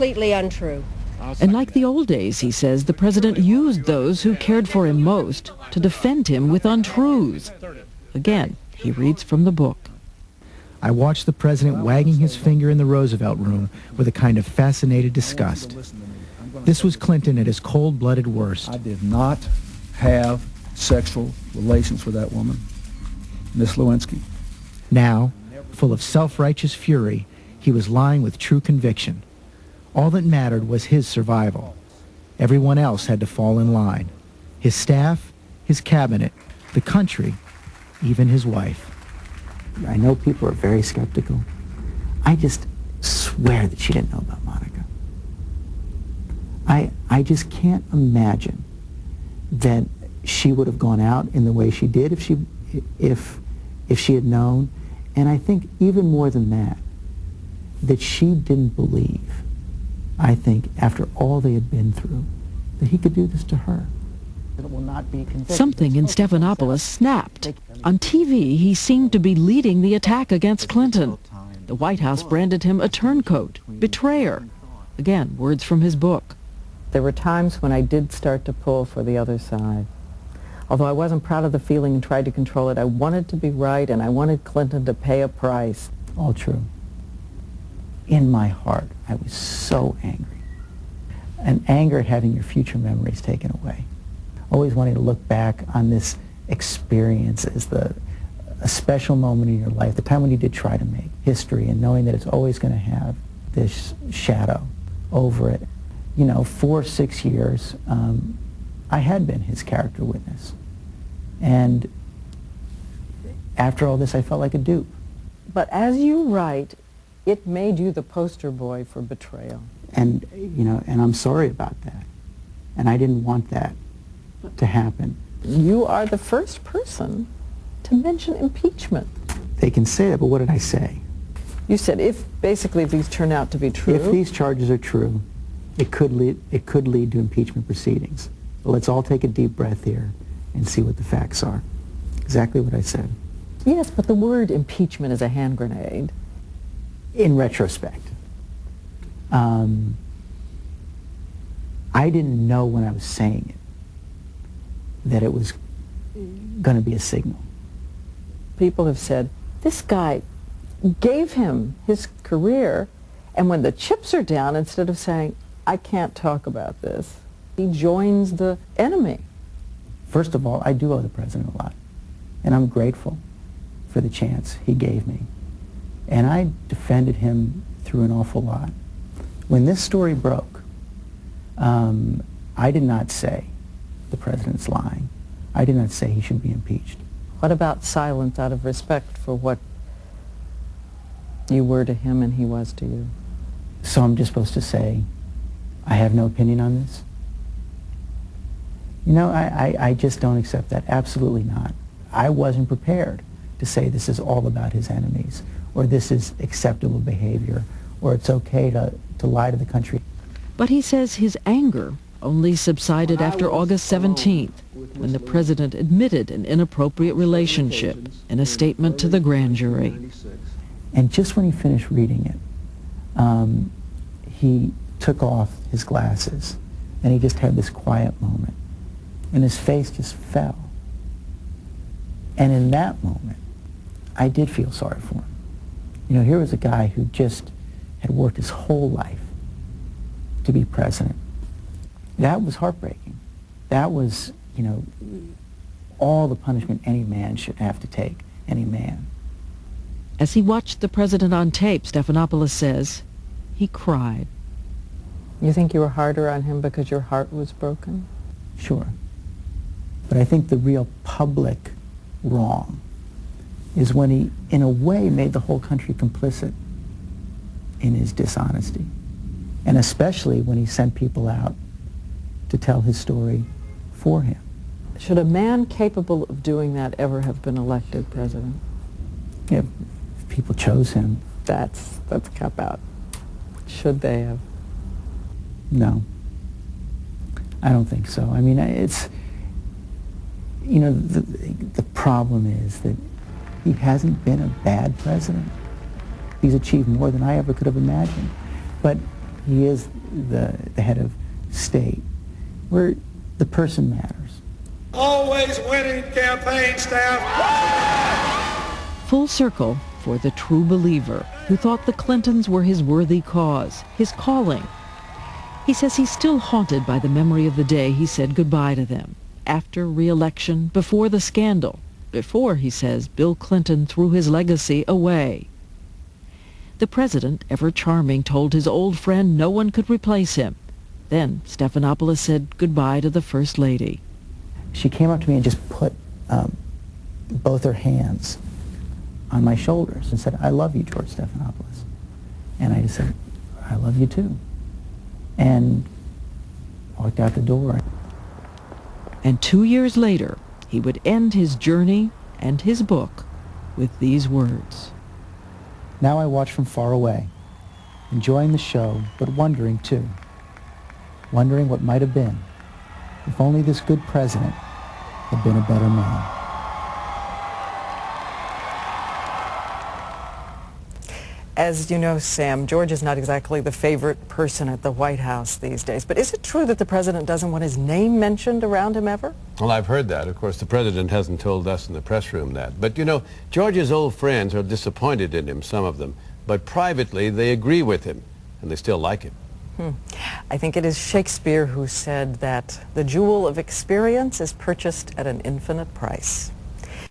completely untrue. And like the old days, he says, the president used those who cared for him most to defend him with untruths. Again, he reads from the book. I watched the president wagging his finger in the Roosevelt room with a kind of fascinated disgust. This was Clinton at his cold-blooded worst. I did not have sexual relations with that woman, Miss Lewinsky. Now, full of self-righteous fury, he was lying with true conviction. All that mattered was his survival. Everyone else had to fall in line. His staff, his cabinet, the country, even his wife. I know people are very skeptical. I just swear that she didn't know about Monica. I just can't imagine that she would have gone out in the way she did if she had known. And I think even more than that she didn't believe, I think, after all they had been through, that he could do this to her. Something in Stephanopoulos snapped. On TV, he seemed to be leading the attack against Clinton. The White House branded him a turncoat, betrayer. Again, words from his book. There were times when I did start to pull for the other side. Although I wasn't proud of the feeling and tried to control it, I wanted to be right, and I wanted Clinton to pay a price. All true. In my heart, I was so angry. And anger at having your future memories taken away. Always wanting to look back on this experience as a special moment in your life, the time when you did try to make history, and knowing that it's always going to have this shadow over it. You know, 4 or 6 years, I had been his character witness. And after all this, I felt like a dupe. But as you write, it made you the poster boy for betrayal. And, you know, and I'm sorry about that. And I didn't want that to happen. You are the first person to mention impeachment. They can say that, but what did I say? You said if these turn out to be true. If these charges are true, it could lead to impeachment proceedings. But let's all take a deep breath here and see what the facts are. Exactly what I said. Yes, but the word impeachment is a hand grenade. In retrospect. I didn't know when I was saying it that it was going to be a signal. People have said, this guy gave him his career, and when the chips are down, instead of saying, I can't talk about this, he joins the enemy. First of all, I do owe the president a lot, and I'm grateful for the chance he gave me. And I defended him through an awful lot. When this story broke, I did not say the president's lying. I did not say he should be impeached. What about silence out of respect for what you were to him and he was to you? So I'm just supposed to say, I have no opinion on this? You know, I just don't accept that. Absolutely not. I wasn't prepared to say this is all about his enemies, or this is acceptable behavior, or it's okay to lie to the country. But he says his anger only subsided after August 17th, when the president admitted an inappropriate relationship in a statement to the grand jury. And just when he finished reading it, he took off his glasses, and he just had this quiet moment, and his face just fell. And in that moment, I did feel sorry for him. You know, here was a guy who just had worked his whole life to be president. That was heartbreaking. That was, you know, all the punishment any man should have to take, any man. As he watched the president on tape, Stephanopoulos says, he cried. You think you were harder on him because your heart was broken? Sure. But I think the real public wrong is when he, in a way, made the whole country complicit in his dishonesty. And especially when he sent people out to tell his story for him. Should a man capable of doing that ever have been elected president? If people chose him. That's cop out. Should they have? No. I don't think so. I mean, it's, you know, the problem is that he hasn't been a bad president. He's achieved more than I ever could have imagined. But He is the head of state, where the person matters. Always winning campaign staff. Full circle for the true believer who thought the Clintons were his worthy cause, his calling. He says he's still haunted by the memory of the day he said goodbye to them, after re-election, before the scandal, before, he says, Bill Clinton threw his legacy away. The president, ever charming, told his old friend no one could replace him. Then Stephanopoulos said goodbye to the First Lady. She came up to me and just put both her hands on my shoulders and said, "I love you, George Stephanopoulos." And I just said, "I love you too." And walked out the door. And 2 years later, he would end his journey and his book with these words. Now I watch from far away, enjoying the show, but wondering too. Wondering what might have been if only this good president had been a better man. As you know, Sam, George is not exactly the favorite person at the White House these days. But is it true that the president doesn't want his name mentioned around him ever? Well, I've heard that. Of course, the president hasn't told us in the press room that. But, you know, George's old friends are disappointed in him, some of them. But privately, they agree with him, and they still like him. I think it is Shakespeare who said that the jewel of experience is purchased at an infinite price.